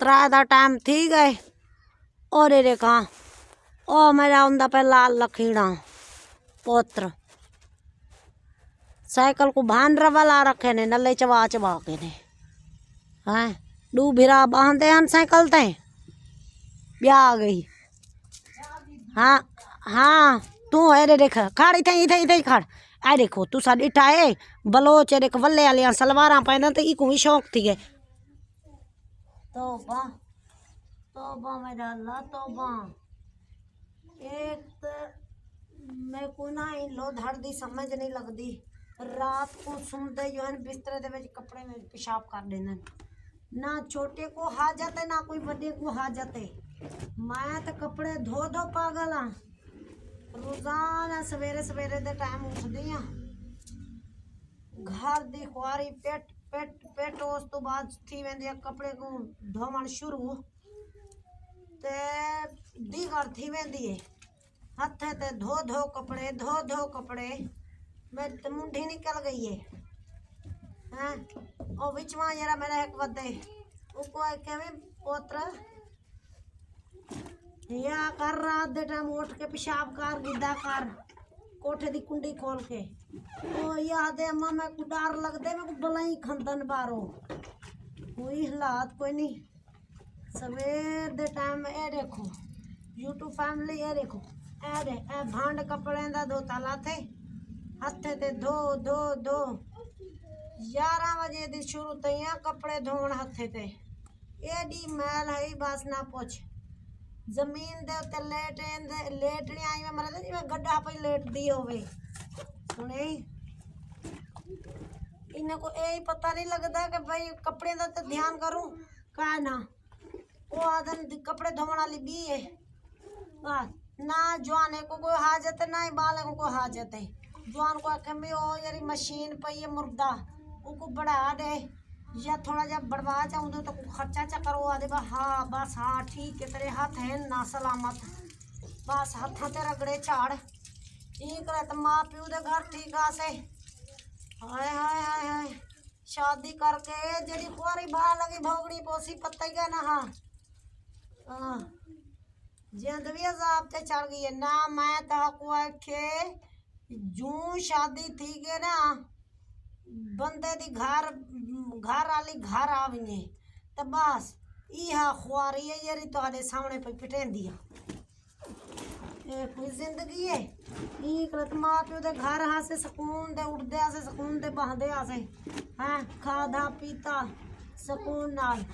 त्रै दा टाइम थी गए और ये देखा ओ मेरा उंदा पे लाल लखीड़ा पोत्र साइकिल को भान रवा रखे ने नले चबा चबा के ने हैं डू भिरा बांधे हैं साइकिल ते ब्याह आ गई। हाँ हाँ तू है देख खड़ इथे इथे इथे खड़ आ देखो तू सा डिठा है बलोच देख वल्ले वाली सलवार पहना तो इको भी शौक थी गए। तोबा मेरा अल्लाह तोबा एक मैं को ना इन लो धड़ दी समझ नहीं लगती रात को सुनते जो है बिस्तरे दे कपड़े में पेशाब कर देना ना छोटे को हाजत है ना कोई बड़े को हाजत है। मैं तो कपड़े धो धो पागल हाँ रोजाना सवेरे सवेरे दे टाइम उठदी हाँ घर दी खुआरी पेट पेट पेट उस तो बाद थी वेंदी कपड़े को धोवण शुरू ते दीगर थी वेंदी है हथे ते धो धो कपड़े मैं मुंडी निकल गई है हैं और बिच में जरा मेरा एक बदे उसको केवे पोत्र या कर रात दे टाइम उठ के पेशाब कर गिद्दा कर कोठे दी कुंडी खोल के ओ याद है अम्मा मैं को डर लगदे मैं को बलाई खंदन बारो कोई हालात कोई नहीं सवेर दे टाइम ए देखो यूट्यूब फैमिली ए देखो ए दे ए भांड कपड़े दा दो ताला थे हथे ते धो धो धो 11 बजे दी शुरू तैया कपड़े धोण हथे ते एडी मैल है बस ना पूछ जमीन दे उत्ते लेटने आई मैं मरे जिवें गड्ढा पे लेट दी होवे सुने इन्हें को यही पता नहीं लगता कि भाई कपड़े का तो ध्यान करूं का ना वो आदन कपड़े धोने वाली भी है ना जवान को कोई हाजत है ना ही बाल को हाजत है जवान को आखे भी ओ यारी मशीन पई है मुर्दा उसको बढ़ा दे या थोड़ा जा बढ़वा चाहूँ तो खर्चा चा करो आदे हाँ बस हाँ ठीक है तेरे हाथ है ना सलामत बस हाथा ते रगड़े झाड़ ठीक रहे तो माँ प्यू दे घर ठीक आ से हाय हाय हाय हाय शादी करके जड़ी कुआरी बाहर लगी भोगड़ी पोसी पत्ता ही ना हाँ जिंद भी अजाब ते चढ़ गई है ना मैं तो आखे जूं शादी थी के ना बंदे दी घर वाली घर आवी तो बस इहा खुआरी है यारी तुहाडे सामने पे पिटेंदी है कोई जिंदगी है करत माँ प्यो दे घर हाँ से सुकून दे उठदे आसे सुकून दे बहदे आसे हाँ खादा पीता सुकून नाल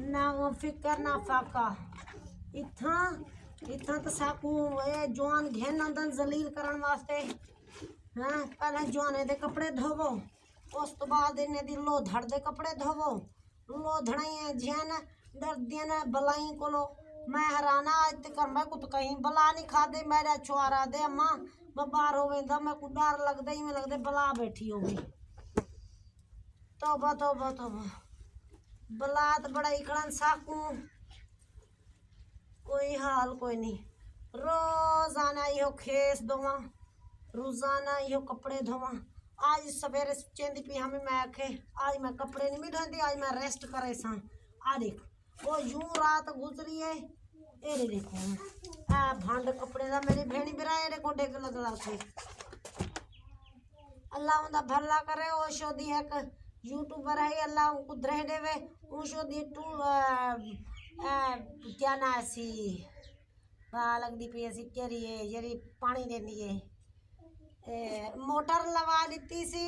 ना वो फिक्र ना फाका इथा तो साकू ए जवान घेन अंदर जलील करन वास्ते हाँ पहले जवाने दे कपड़े धोवो उस तो बाद इन्हें दी लो धड़ दे कपड़े धोवो लो धड़ाई झेन दर्दियां ने बलाई को लो मैं हराना आज तक मैं कुछ कहीं बला नहीं खा दे मेरा छुआरा दे अम्मा मैं बाहर हो वेंदा मैं को डर लगदे ही मैं लगदे बला बैठी हो गई तौबा तौबा तौबा बला तो बड़ा इकड़न साकू कोई हाल कोई नहीं रोजाना यो खेस धोवा रोजाना यो कपड़े धोवा आज सवेरे चेंदी पी हमें मैं आखे आज मैं कपड़े नहीं भी धोती आज मैं रेस्ट करे सा आ देख वो यूं रात गुजरी है ए देखो आ भांड कपड़े दा मेरी भेणी बिराए रे को डेग लगला थे अल्लाह उनका भला करे ओ शोदी है यूट्यूबर है अल्लाह उनको द्रह देवे उ शोदी टू क्या ना सी लगदी पी सी केरी है जरी पानी देनी है मोटर लवा दी सी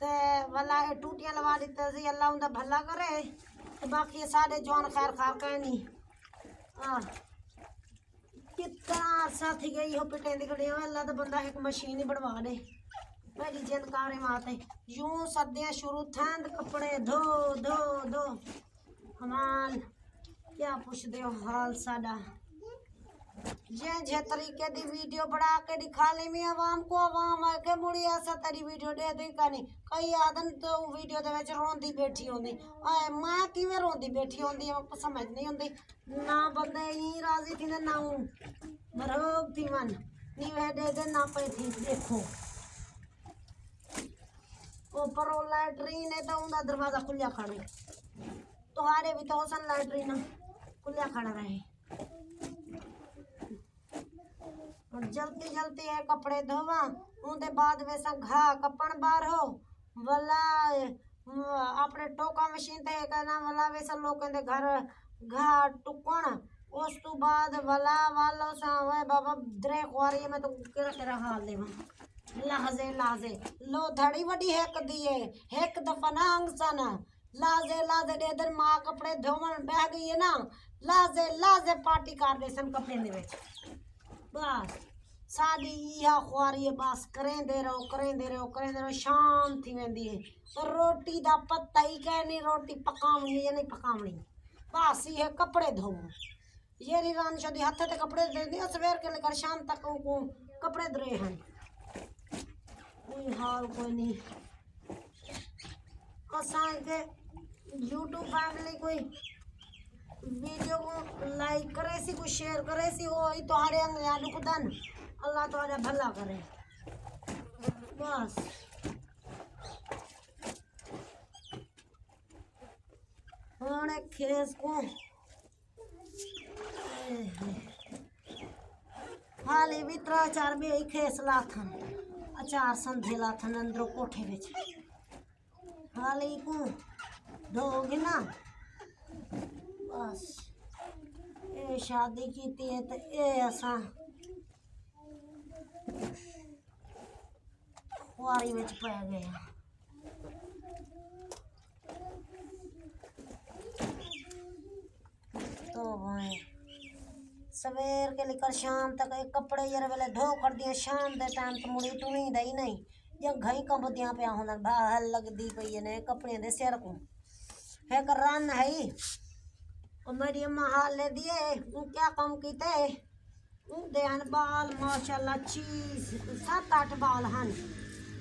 ते वाला टूटियां लवा दी सी अल्लाह उनका भला करे तो बाकी सारे जवान खैर खार कह नहीं कितना अरसा थी गई हो पिटे दी खड़ी अल्लाह तो बंदा एक मशीन ही बनवा दे मेरी जिंद कारे माते यूं सर्दियां शुरू थंद कपड़े धो धो धो हमाल क्या पूछते हो हाल साडा जे तरीके दी वीडियो बना के दिखा ली मैं आवाम को आवाम आके मुड़ी ऐसा तेरी वीडियो दे दी कनी कई आदम तो वीडियो दे विच रोंदी बैठी होंदी आए मां किवें रोंदी बैठी होंदी है समझ नहीं होंदी ना बंदे ही राजी थी ना मरोग थी मन नी वे दे ना पे थी देखो ऊपर वो लैटरीन है तो उनका दरवाजा खुलिया खड़े तुम्हारे भी तो होसन लैटरीन खुला खड़ा रहे। और जल्दी जल्दी है कपड़े धोवा उनके बाद वैसा घा कपन बार हो वाला अपने टोका मशीन थे कहना वाला वैसा लोग कहते घर घा टुकण उस तो बाद वाला वालो सा वे बाबा द्रे क्वारी में तो केरा केरा हाल दे लाजे लाजे लो धड़ी वडी हेक दिए हेक दफा ना अंगसन लाजे लाजे दे दिन मां कपड़े धोवन बह गई है ना लाजे लाजे पार्टी कर दे सन कपड़े दे विच बस साडी यह ख्वारी है बस करें दे रहो शाम थी वेंदी है तो रोटी दा पत्ता ही कहनी रोटी पकावनी या नहीं पकावनी बस ये कपड़े धोवो ये री रान शोदी हाथ ते कपड़े दे दिया सवेर के लेकर शाम तक को कपड़े धरे हैं कोई हाल कोई नहीं असा के यूट्यूब फैमिली कोई वीडियो को लाइक करे सी को शेयर करे सी वो ही तुम्हारे अंगलियां दुखदन अल्लाह तुम्हारा भला करे बस होने खेस को हाली भी 3-4 बे खेस लाथन अचार संधे लाथन अंदर कोठे विच हाली को धोगे ना बस ये शादी की है तो ये असा खुआरी विच पै गए तो भाई सवेर के लेकर शाम तक एक कपड़े यार वेले धो कर दिए शाम दे टाइम तो मुड़ी टूणी दई नहीं या घई कंबदियां पे होना बाहर लगदी पई ने कपड़े दे सिर को है कर रन है और मेरी अम्मा हाल ले दिए क्या काम कीते देहन बाल माशाल्लाह चीज 7-8 बाल हन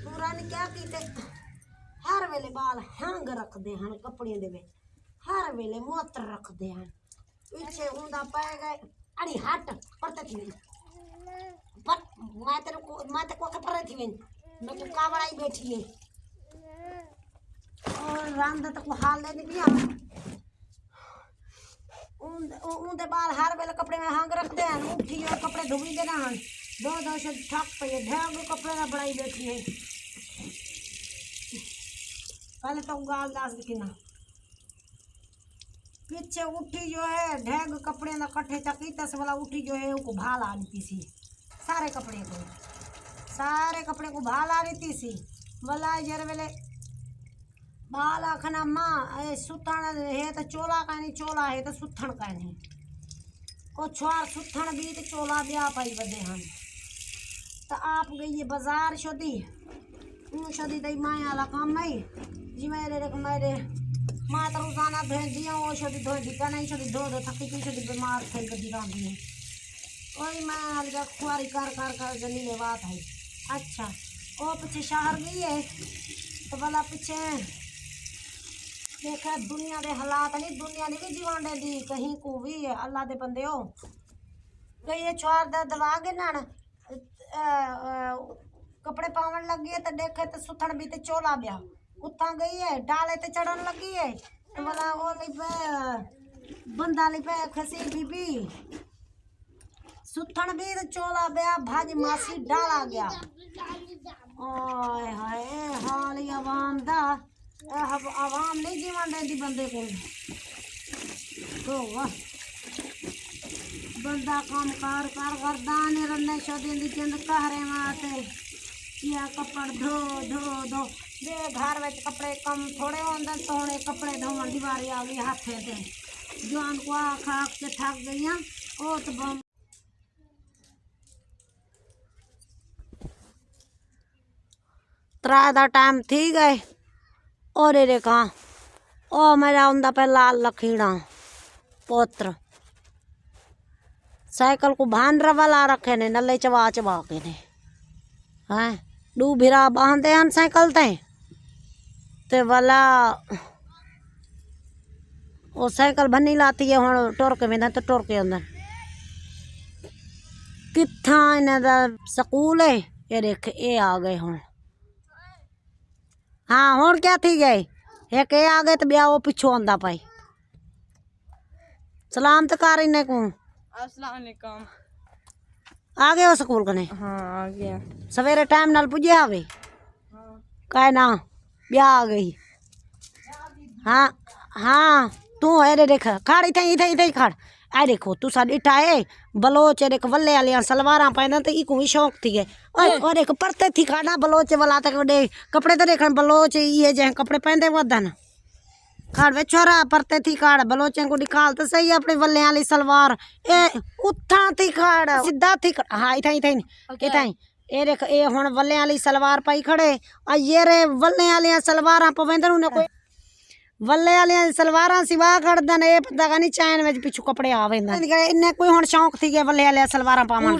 पूरा ने क्या कीते हर वेले बाल हंग रखते हैं कपड़े दे विच हर वेले मोत्र रखते हैं पीछे हुंदा पै गए अड़ी हट पड़ते थी पर मैं तेरे को खबर थी मैं तो कावड़ाई बैठी है और रांद तक हाल लेने भी हम उनके बाल हर वेले कपड़े में हंग रखते हैं उठी और कपड़े धुबी देना हन दो से ठक पे ढेर कपड़े ना बनाई बैठी है पहले तो गाल दास दिखना पीछे उठी जो है ढेग कपड़े ना कट्ठे चकी तस वाला उठी जो है उसको भाल आ रही थी सारे कपड़े को भाल आ रही थी वाला जर वेले बाल आखना माँ सुथण है तो चोला का नहीं चोला है तो सुथण का नहीं और छुआर सुथण भी तो चोला ब्याह पाई बदे हम तो आप गई ये बाजार शोदी दई माया वाला काम नहीं जी मेरे माँ तो रोजाना धो दिया वो शोदी धो दी नहीं शोदी धो थकी की शोदी बीमार थी बदी रांधी है वही माया वाली का खुआरी कर जनी ने बात है अच्छा वो पीछे शहर गई है तो भला पीछे देखा दुनिया के हालात नहीं दुनिया नहीं जीवन दे दी कहीं को भी अल्लाह दे बंदे हो कई ये छुआर दवा गए ना कपड़े पावन लगी है तो देखे तो सुथन भी तो चोला ब्या उतना गई है डाले तो चढ़न लगी है तो वाला वो बंदा ली पे खसी बीबी सुथन भी तो चोला ब्या भाजी मासी डाला गया ओए हाय हाल आवाम दा आवाम नहीं जीवन देती बंदे को तो वाह बंदा काम कार करदा ने रन्ने शोदी दी चंद कहरे माते या कपड़ धो दे घर में कपड़े कम थोड़े होंदे सोने कपड़े धोवन दी बारी आ गई हाथे ते जान को खा के थक गईयां ओ तो बम त्रा दा टाइम थी गए और ये देखा ओ मेरा उनका पे लाल लखीड़ा पोत्र साइकिल को भान रवा ला रखे ने नले चबा के ने हैं दू भिरा बांधे हैं साइकिल ते वाला वो साइकिल बनी लाती है हुण टुर के वेंदा तो टुर के अंदर कित्था इन्हां दा स्कूल है ये देख ये आ गए हुण हाँ हुण क्या थी गए एक ये आ गए तो ब्याह वो पिछों आंदा पाई सलाम तो कर इन्हें को। अस्सलाम वालेकुम। आ गए हो स्कूल कने? हाँ आ गया। सवेरे टाइम नाल पुजे आवे? काय ना ब्याह आ गई। हाँ हाँ तू है देख खड़ इथे इथे इथे खड़। आ देखो तू सा डिठा है बलोच देख वल्ले वाली सलवार पहना तो इको भी शौक थी है। और एक परते थी खाना बलोच वाला तक कपड़े तो देख बलोच ये जे कपड़े पहनते वदन खाड़ वे छोरा परते थी खाड़ बलोचें को निकाल तो सही अपने वल्ले वाली सलवार ए उठा थी खाड़ सीधा थी हाँ इथे इथे इथे ये देख ये हुन वल्ले वाली सलवार पाई खड़े और ये रे वल्ले वाली सलवार पवेंदर उन्हें कोई वल्ले वाली सलवार सिवा कर दन ये पता नहीं चैन में पिछू कपड़े आवे इन्हें कोई हुन शौक थी वल्ले वाली सलवार पावन।